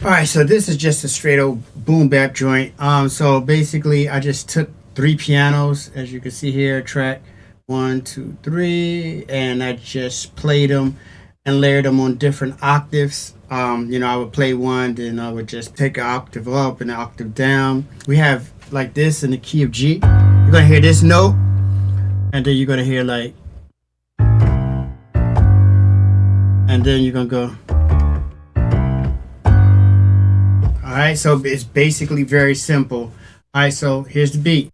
All right, so this is just a straight old boom bap joint. So basically, I just took three pianos, as you can see here, track 1, 2, 3, and I just played them and layered them on different octaves. I would play one, then I would just take an octave up and an octave down. We have like this in the key of G. You're gonna hear this note, and then you're gonna hear like, and then you're gonna go. All right, so it's basically very simple. All right, so here's the beat.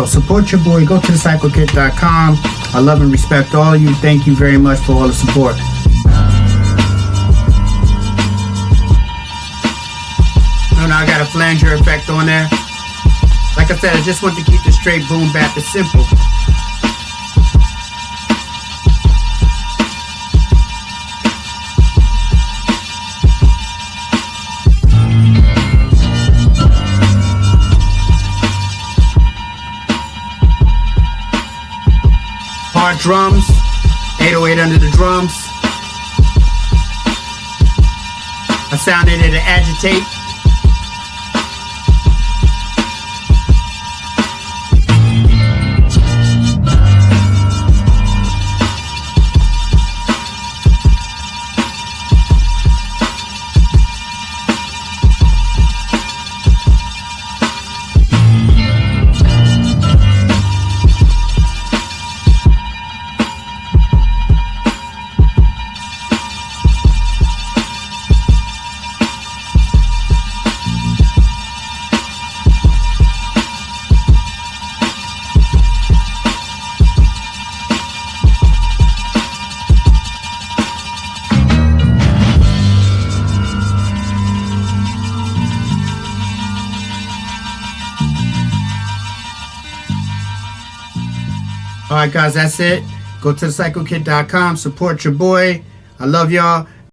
Support your boy. Go to thecyclekit.com. I love and respect all of you. Thank you very much for all the support. Now I got a flanger effect on there. Like I said, I just want to keep the straight boom bap. It's simple. Hard drums, 808 under the drums. I sounded it to agitate. All right, guys, that's it. Go to thecyclekit.com. Support your boy. I love y'all.